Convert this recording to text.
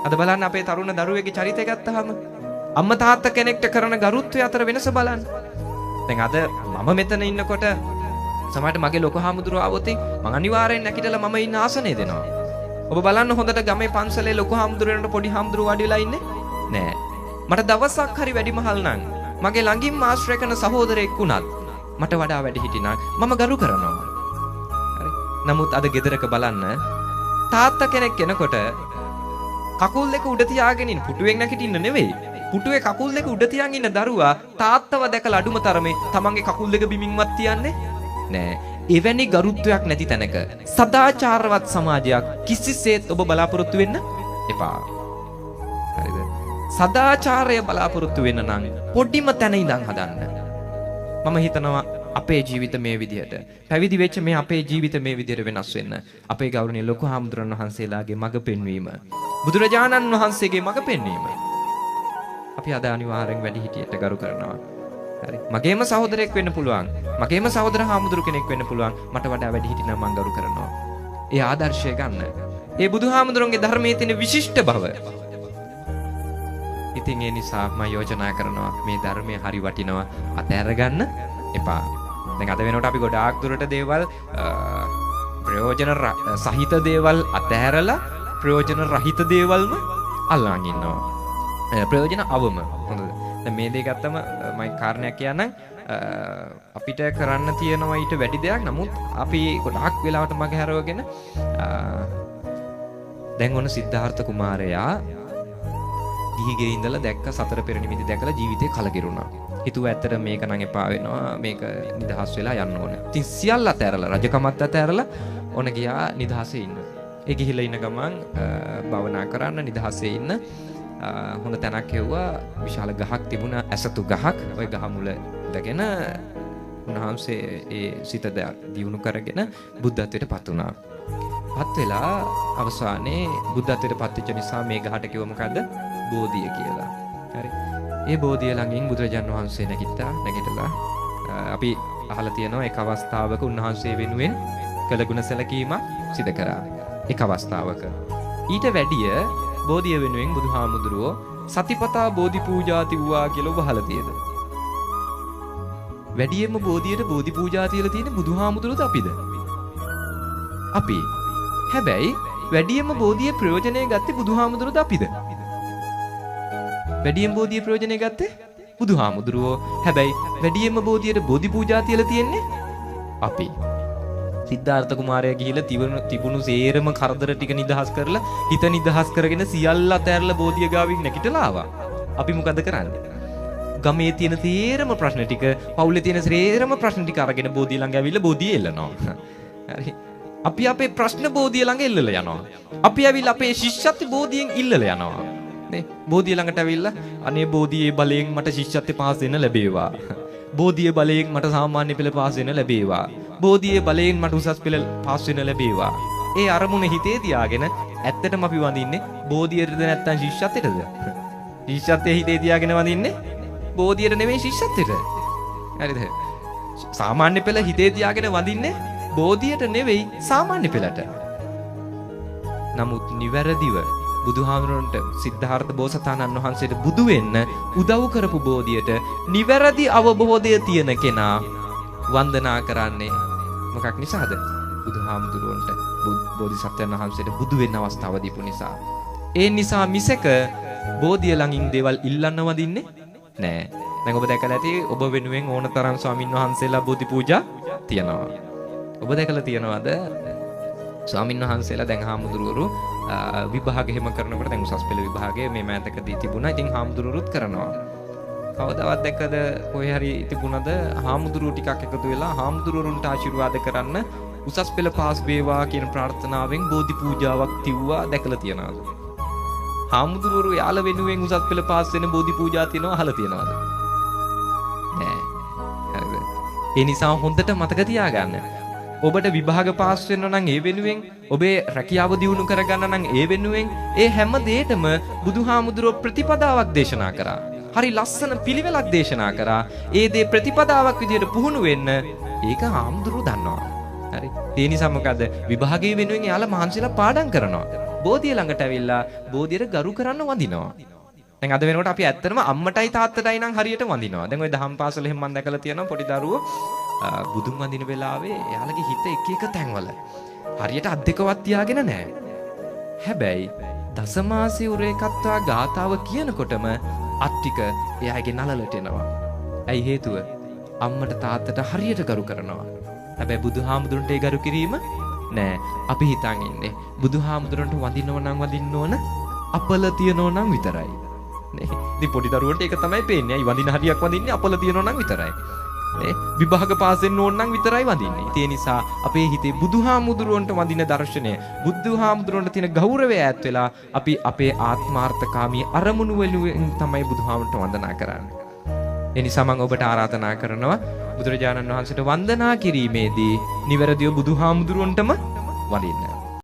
අද බලන්න අපේ තරුණ දරුවෙක්ගේ චරිතය ගත්තාම අම්මා තාත්තා කෙනෙක්ට කරන ගරුත්වය අතර වෙනස බලන්න. දැන් අද මම මෙතන ඉන්නකොට සමහරට මගේ ලොකු හාමුදුරුවෝ ආවොත් මම අනිවාර්යෙන් නැගිටලා මම ඉන්න ආසනය දෙනවා. ඔබ බලන්න හොඳට ගමේ පන්සලේ ලොකු හාමුදුරුවන්ට පොඩි හාමුදුරුවෝ වාඩි වෙලා ඉන්නේ නෑ. මට දවසක් හරි වැඩිමහල් නම් මගේ ළඟින්ම ආශ්‍රය කරන සහෝදරයෙක් වුණත් මට වඩා වැඩි හිටිනා මම ගරු කරනවා. හරි. නමුත් අද ගෙදරක බලන්න තාත්තා කෙනෙක් කෙනකොට කකුල් දෙක උඩ තියාගෙන ඉන්න පුටුවෙන් නැගිටින්න නෙවෙයි. පුටුවේ කකුල් දෙක උඩ තියන් ඉන්න දරුවා තාත්තව දැකලා අඩුම තරමේ තමන්ගේ කකුල් දෙක බිමින්වත් තියන්නේ නෑ. එවැනි ගරුත්වයක් නැති තැනක සදාචාරවත් සමාජයක් කිසිසේත් ඔබ බලාපොරොත්තු වෙන්න එපා. හරිද? සදාචාරය බලාපොරොත්තු වෙන්න නම් පොඩිම තැන ඉඳන් හදන්න. මම හිතනවා අපේ ජීවිත මේ විදිහට පැවිදි වෙච්ච මේ අපේ ජීවිත මේ විදිහට වෙනස් වෙන්න අපේ ගෞරවනීය ලොකු හාමුදුරන් වහන්සේලාගේ මඟ පෙන්වීම බුදුරජාණන් වහන්සේගේ මඟ පෙන්වීම අපි අද අනිවාර්යෙන් වැඩි හිටියට ගරු කරනවා. හරි. මගේම සහෝදරයෙක් වෙන්න පුළුවන්. මගේම සහෝදර හාමුදුරු කෙනෙක් වෙන්න පුළුවන්. මට වඩා වැඩි හිටිනම් මම ගරු කරනවා. ඒ ආදර්ශය ගන්න. ඒ බුදුහාමුදුරන්ගේ ධර්මයේ තියෙන විශිෂ්ට බව. ඉතින් ඒ නිසා මම යෝජනා කරනවා මේ ධර්මයේ හරි වටිනවා අතහැර ගන්න එපා. දැන් අද වෙනකොට අපි ගොඩාක් දුරට දේවල් ප්‍රයෝජන සහිත දේවල් අතහැරලා ප්‍රයෝජන රහිත දේවල්ම අල්ලන් ඉන්නවා. ප්‍රයෝජන අවම. හොඳද? දැන් මේ දේ ගත්තම මම කාරණයක් කියන්නම්. අපිට කරන්න තියෙනවා ඊට වැඩි දෙයක්. නමුත් අපි ගොඩාක් වෙලාවට මග හැරවගෙන දැන් ඔන්න සිද්ධාර්ථ කුමාරයා ගිහිගේ ඉඳලා දැක්ක සතර පෙර නිමිති දැකලා ජීවිතේ කලකිරුණා. හිතුවා ඇත්තට මේක නම් එපා වෙනවා. මේක නිදහස් වෙලා යන්න ඕනේ. ඉතින් සියල්ල අතහැරලා රජකමත් අතහැරලා ඔන්න ගියා නිදහසේ ඉන්න. ඒ ගිහිලා ඉන්න ගමන් භවනා කරන්න නිදහසේ ඉන්න හොඳ තැනක් හෙව්වා. විශාල ගහක් තිබුණා, ඇසතු ගහක්. ওই ගහ මුල ඉඳගෙන උන්වහන්සේ ඒ සිත දියුණු කරගෙන බුද්ධත්වයට පත් වුණා. පත් වෙලා අවසානයේ බුද්ධත්වයට පත් වෙච්ච නිසා මේ ගහට කිව්ව මොකද්ද? බෝධිය කියලා. හරි. ඒ බෝධිය ළඟින් බුදුරජාණන් වහන්සේ නැගිටලා අපි අහලා තියෙනවා එක් අවස්ථාවක උන්වහන්සේ වෙනුවෙන් කළගුණ සැලකීමක් සිදු කරා. එක් අවස්ථාවක. ඊට වැඩිය බෝධිය වෙනුවෙන් බුදුහාමුදුරුවෝ සතිපතා බෝධි පූජාති වූවා කියලා ඔබ අහලා තියෙද? වැඩියෙන්ම බෝධියට බෝධි පූජා තියලා තියෙන්නේ බුදුහාමුදුරුවෝද අපිද? අපි. හැබැයි වැඩියෙන්ම බෝධියේ ප්‍රයෝජනය ගත්තේ බුදුහාමුදුරුවෝද අපිද? වැඩියෙන් බෝධියේ ප්‍රයෝජනය ගත්තේ බුදුහාමුදුරුවෝ. හැබැයි වැඩියෙන්ම බෝධියට බෝධි පූජා තියලා තියෙන්නේ අපි. සිද්ධාර්ථ කුමාරයා ගිහිල්ලා තිබුණු සේරම කරදර ටික නිදහස් කරලා හිත නිදහස් කරගෙන සියල්ල අතහැරලා බෝධිය ගාවින් නැගිටලා ආවා. අපි මොකද කරන්නේ? ගමේ තියෙන සේරම ප්‍රශ්න ටික, පවුලේ තියෙන සේරම ප්‍රශ්න ටික අරගෙන බෝධිය ළඟ ඇවිල්ලා බෝධිය එල්ලනවා. හරි. අපි අපේ ප්‍රශ්න බෝධිය ළඟ එල්ලලා යනවා. අපි ඇවිල්ලා අපේ ශිෂ්‍යත්ව බෝධියෙන් ඉල්ලලා යනවා. නේ? බෝධිය ළඟට ඇවිල්ලා අනේ බෝධියේ බලයෙන් මට ශිෂ්‍යත්වේ පාස් වෙන්න ලැබේවා. බෝධියේ බලයෙන් මට සාමාන්‍ය පෙළ පාස් වෙන්න ලැබේවා. බෝධියේ බලයෙන් මට උසස් පෙළ පාස් වෙන්න ලැබේවා. ඒ අරමුණ හිතේ තියාගෙන ඇත්තටම අපි වඳින්නේ බෝධියටද නැත්නම් ශිෂ්‍යත්වයටද? ශිෂ්‍යත්වයේ හිතේ තියාගෙන වඳින්නේ බෝධියට නෙමෙයි ශිෂ්‍යත්වයට. හරිද? සාමාන්‍ය පෙළ හිතේ තියාගෙන වඳින්නේ බෝධියට නෙවෙයි සාමාන්‍ය පෙළට. නමුත් නිවැරදිව බුදුහාමුදුරන්ට සිද්ධාර්ථ බෝසතාණන් වහන්සේට බුදු වෙන්න උදව් කරපු බෝධියට නිවැරදි අවබෝධය තියෙන කෙනා වන්දනා කරන්නේ මොකක් නිසාද? බුදුහාමුදුරන්ට බෝධිසත්වයන් වහන්සේට බුදු වෙන්න අවස්ථාව දීපු නිසා. ඒ නිසා මිසක බෝධිය ළඟින් දේවල් ඉල්ලන්න වදින්නේ නෑ. දැන් ඔබ දැකලා ඇති ඔබ වෙනුවෙන් ඕන තරම් ස්වාමින් වහන්සේලා බෝධි පූජා තියනවා. ඔබ දැකලා තියනවාද ස්වාමින් වහන්සේලා දැන් හාමුදුරුවරු විභාග එහෙම කරනකොට දැන් උසස් පෙළ විභාගයේ මේ මෑතකදී තිබුණා. ඉතින් හාමුදුරුවරුත් කරනවා. කවදාවත් දැක්කද කොහේ හරි තිබුණද හාමුදුරුවෝ ටිකක් එකතු වෙලා හාමුදුරුවරුන්ට ආශිර්වාද කරන්න උසස් පෙළ පාස් වේවා කියන ප්‍රාර්ථනාවෙන් බෝධි පූජාවක් තිව්වා දැකලා තියනවාද? හාමුදුරුවරු යාළ වෙනුවෙන් උසස් පෙළ පාස් වෙන බෝධි පූජා තියනවා අහලා තියනවාද? නෑ. හරිද? ඒ නිසා හොඳට මතක තියාගන්න. ඔබට විභාග පාස් වෙන්න නම් ඒ වෙනුවෙන්, ඔබේ රැකියාව දියුණු කරගන්න නම් ඒ වෙනුවෙන්, ඒ හැම දෙයකම බුදුහාමුදුරුවෝ ප්‍රතිපදාවක් දේශනා කරා. හරි ලස්සන පිළිවෙලක් දේශනා කරා. ඒ දේ ප්‍රතිපදාවක් විදියට පුහුණු වෙන්න ඒක හාමුදුරුවෝ දන්නවා. හරි. ඒ නිසා මොකද විභාගයේ වෙනුවෙන් යාළ මහන්සිලා පාඩම් කරනවා. බෝධිය ළඟට ඇවිල්ලා බෝධියට ගරු කරන්න වඳිනවා. දැන් අද වෙනකොට අපි ඇත්තටම අම්මටයි තාත්තටයි නම් හරියට වඳිනවා. දැන් ওই දහම් පාසල එහෙම මම දැකලා තියෙනවා පොඩි දරුවෝ බුදුන් වඳින වෙලාවේ එයාලගේ හිත එක එක තැන්වල හරියට අත් දෙකවත් තියාගෙන නැහැ. හැබැයි දසමාසී උරේකත්වා ගාතාව කියනකොටම අත් ටික එයාගේ නලලට එනවා. ඇයි හේතුව? අම්මට තාත්තට හරියට ගරු කරනවා. හැබැයි බුදුහාමුදුරන්ට ඒ ගරු කිරීම නෑ. අපි හිතන් ඉන්නේ බුදුහාමුදුරන්ට වඳිනව නම් වඳින්න ඕන අපල තියනෝ නම් විතරයි. නේ. ඉතින් පොඩි දරුවන්ට ඒක තමයි පේන්නේ. අයි වඳින හරියක් වඳින්නේ අපල තියනෝ නම් විතරයි. නේ. විභාග පාස් වෙන්න ඕන නම් විතරයි වඳින්නේ. ඒ නිසා අපේ හිතේ බුදුහාමුදුරන්ට වඳින දර්ශනය, බුදුහාමුදුරන්ට තියෙන ගෞරවය ඈත් වෙලා අපි අපේ ආත්මාර්ථකාමී අරමුණු වලින් තමයි බුදුහාමුදුරන්ට වන්දනා කරන්නේ. ඒ නිසා මම ඔබට ආරාධනා කරනවා බුදුරජාණන් වහන්සේට වන්දනා කිරීමේදී නිවැරදිව බුදුහාමුදුරන්ටම වඳින්න.